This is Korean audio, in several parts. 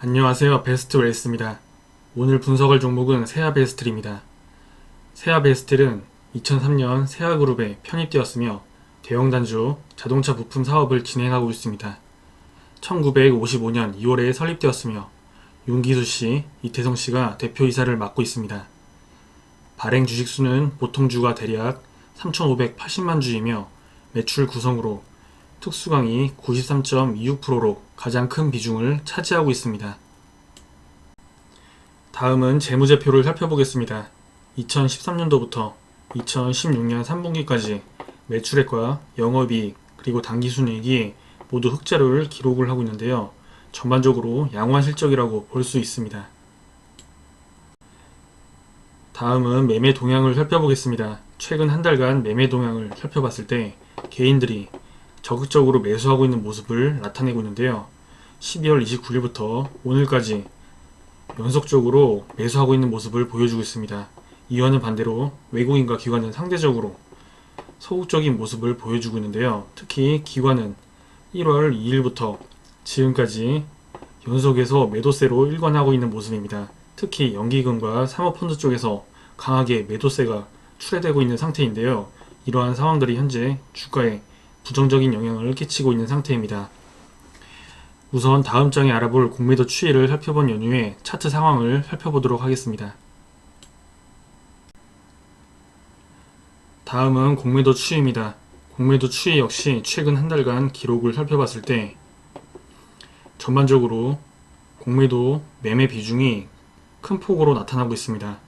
안녕하세요. 베스트웰스입니다. 오늘 분석할 종목은 세아베스틀입니다. 세아베스틀은 2003년 세아그룹에 편입되었으며 대형단주 자동차 부품 사업을 진행하고 있습니다. 1955년 2월에 설립되었으며 윤기수씨, 이태성씨가 대표이사를 맡고 있습니다. 발행 주식수는 보통주가 대략 3,580만 주이며 매출 구성으로 특수강이 93.26%로 가장 큰 비중을 차지하고 있습니다. 다음은 재무제표를 살펴보겠습니다. 2013년도부터 2016년 3분기까지 매출액과 영업이익 그리고 당기순이익이 모두 흑자를 기록을 하고 있는데요. 전반적으로 양호한 실적이라고 볼 수 있습니다. 다음은 매매 동향을 살펴보겠습니다. 최근 한 달간 매매 동향을 살펴봤을 때 개인들이 적극적으로 매수하고 있는 모습을 나타내고 있는데요. 12월 29일부터 오늘까지 연속적으로 매수하고 있는 모습을 보여주고 있습니다. 이와는 반대로 외국인과 기관은 상대적으로 소극적인 모습을 보여주고 있는데요. 특히 기관은 1월 2일부터 지금까지 연속해서 매도세로 일관하고 있는 모습입니다. 특히 연기금과 사모펀드 쪽에서 강하게 매도세가 출회되고 있는 상태인데요. 이러한 상황들이 현재 주가에 부정적인 영향을 끼치고 있는 상태입니다. 우선 다음 장에 알아볼 공매도 추이를 살펴본 연후에 차트 상황을 살펴보도록 하겠습니다. 다음은 공매도 추이입니다. 공매도 추이 역시 최근 한 달간 기록을 살펴봤을 때 전반적으로 공매도 매매 비중이 큰 폭으로 나타나고 있습니다.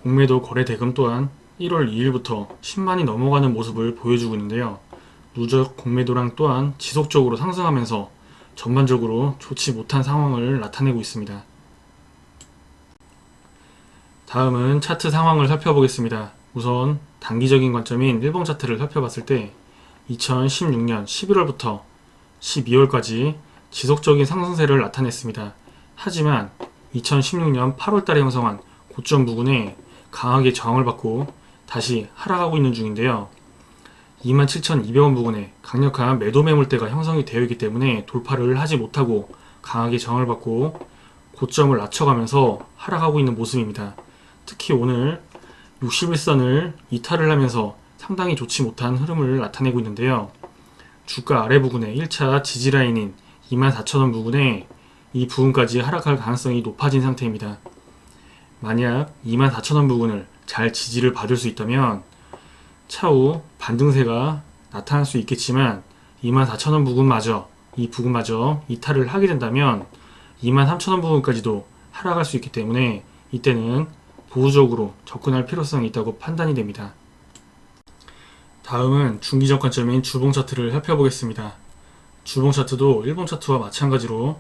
공매도 거래 대금 또한 1월 2일부터 10만이 넘어가는 모습을 보여주고 있는데요. 누적 공매도량 또한 지속적으로 상승하면서 전반적으로 좋지 못한 상황을 나타내고 있습니다. 다음은 차트 상황을 살펴보겠습니다. 우선 단기적인 관점인 일봉 차트를 살펴봤을 때 2016년 11월부터 12월까지 지속적인 상승세를 나타냈습니다. 하지만 2016년 8월달에 형성한 고점 부근에 강하게 저항을 받고 다시 하락하고 있는 중인데요. 27,200원 부근에 강력한 매도 매물대가 형성이 되어 있기 때문에 돌파를 하지 못하고 강하게 저항을 받고 고점을 낮춰가면서 하락하고 있는 모습입니다. 특히 오늘 61선을 이탈을 하면서 상당히 좋지 못한 흐름을 나타내고 있는데요. 주가 아래 부근에 1차 지지라인인 24,000원 부근에 이 부분까지 하락할 가능성이 높아진 상태입니다. 만약 24,000원 부근을 잘 지지를 받을 수 있다면 차후 반등세가 나타날 수 있겠지만 24,000원 부근마저 이탈을 하게 된다면 23,000원 부근까지도 하락할 수 있기 때문에 이때는 보수적으로 접근할 필요성이 있다고 판단이 됩니다. 다음은 중기적 관점인 주봉 차트를 살펴보겠습니다. 주봉 차트도 일봉 차트와 마찬가지로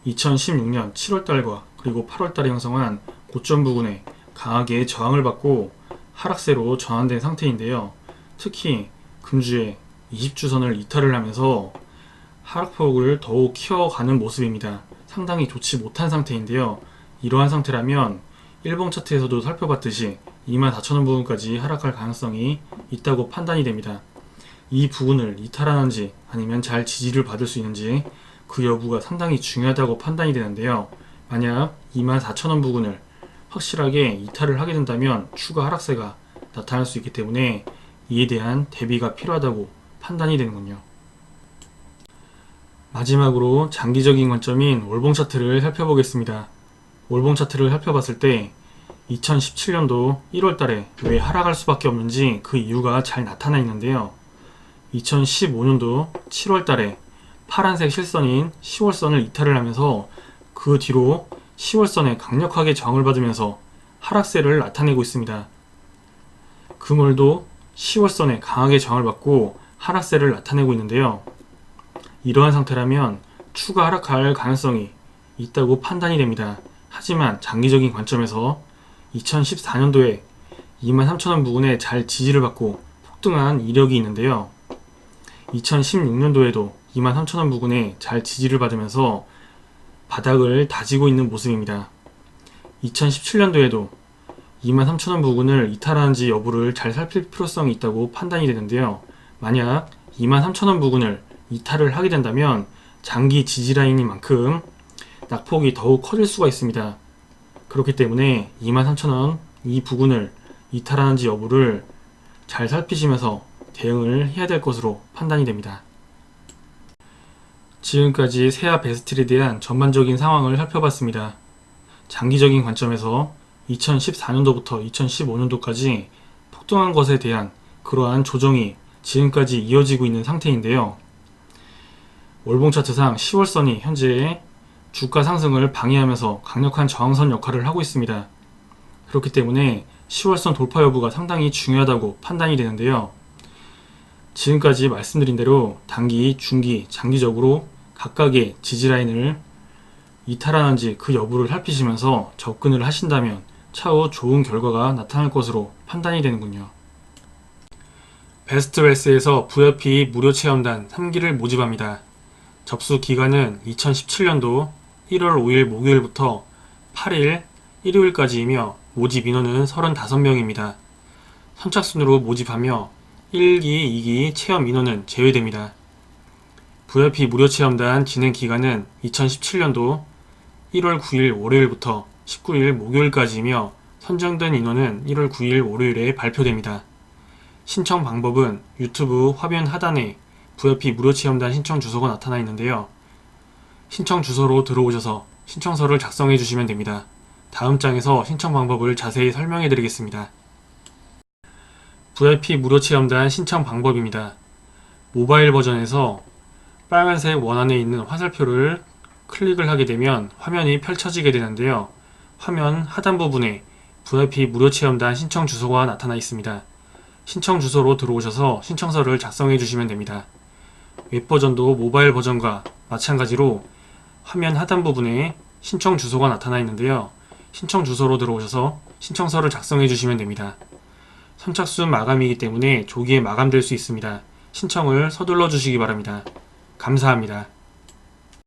2016년 7월달과 그리고 8월달에 형성한 고점 부근에 강하게 저항을 받고 하락세로 전환된 상태인데요. 특히 금주에 20주선을 이탈을 하면서 하락폭을 더욱 키워가는 모습입니다. 상당히 좋지 못한 상태인데요. 이러한 상태라면 일봉 차트에서도 살펴봤듯이 24,000원 부분까지 하락할 가능성이 있다고 판단이 됩니다. 이 부분을 이탈하는지 아니면 잘 지지를 받을 수 있는지 그 여부가 상당히 중요하다고 판단이 되는데요. 만약 24,000원 부분을 확실하게 이탈을 하게 된다면 추가 하락세가 나타날 수 있기 때문에 이에 대한 대비가 필요하다고 판단이 되는군요. 마지막으로 장기적인 관점인 월봉 차트를 살펴보겠습니다. 월봉 차트를 살펴봤을 때 2017년도 1월달에 왜 하락할 수밖에 없는지 그 이유가 잘 나타나 있는데요. 2015년도 7월달에 파란색 실선인 10월선을 이탈을 하면서 그 뒤로 10월선에 강력하게 저항을 받으면서 하락세를 나타내고 있습니다. 금월도 10월선에 강하게 저항을 받고 하락세를 나타내고 있는데요. 이러한 상태라면 추가 하락할 가능성이 있다고 판단이 됩니다. 하지만 장기적인 관점에서 2014년도에 23,000원 부근에 잘 지지를 받고 폭등한 이력이 있는데요. 2016년도에도 23,000원 부근에 잘 지지를 받으면서 바닥을 다지고 있는 모습입니다. 2017년도에도 23,000원 부근을 이탈하는지 여부를 잘 살필 필요성이 있다고 판단이 되는데요. 만약 23,000원 부근을 이탈을 하게 된다면 장기 지지라인인 만큼 낙폭이 더욱 커질 수가 있습니다. 그렇기 때문에 23,000원 이 부근을 이탈하는지 여부를 잘 살피시면서 대응을 해야 될 것으로 판단이 됩니다. 지금까지 세아 베스트에 대한 전반적인 상황을 살펴봤습니다. 장기적인 관점에서 2014년도부터 2015년도까지 폭등한 것에 대한 그러한 조정이 지금까지 이어지고 있는 상태인데요. 월봉 차트상 10월선이 현재 주가 상승을 방해하면서 강력한 저항선 역할을 하고 있습니다. 그렇기 때문에 10월선 돌파 여부가 상당히 중요하다고 판단이 되는데요. 지금까지 말씀드린 대로 단기, 중기, 장기적으로 각각의 지지라인을 이탈하는지 그 여부를 살피시면서 접근을 하신다면 차후 좋은 결과가 나타날 것으로 판단이 되는군요. 베스트웰스에서 VIP 무료 체험단 3기를 모집합니다. 접수 기간은 2017년도 1월 5일 목요일부터 8일 일요일까지이며 모집 인원은 35명입니다. 선착순으로 모집하며 1기, 2기 체험 인원은 제외됩니다. VIP 무료 체험단 진행 기간은 2017년도 1월 9일 월요일부터 19일 목요일까지이며 선정된 인원은 1월 9일 월요일에 발표됩니다. 신청 방법은 유튜브 화면 하단에 VIP 무료 체험단 신청 주소가 나타나 있는데요. 신청 주소로 들어오셔서 신청서를 작성해 주시면 됩니다. 다음 장에서 신청 방법을 자세히 설명해 드리겠습니다. VIP 무료 체험단 신청 방법입니다. 모바일 버전에서 빨간색 원 안에 있는 화살표를 클릭을 하게 되면 화면이 펼쳐지게 되는데요. 화면 하단 부분에 VIP 무료 체험단 신청 주소가 나타나 있습니다. 신청 주소로 들어오셔서 신청서를 작성해 주시면 됩니다. 웹 버전도 모바일 버전과 마찬가지로 화면 하단 부분에 신청 주소가 나타나 있는데요. 신청 주소로 들어오셔서 신청서를 작성해 주시면 됩니다. 선착순 마감이기 때문에 조기에 마감될 수 있습니다. 신청을 서둘러 주시기 바랍니다. 감사합니다.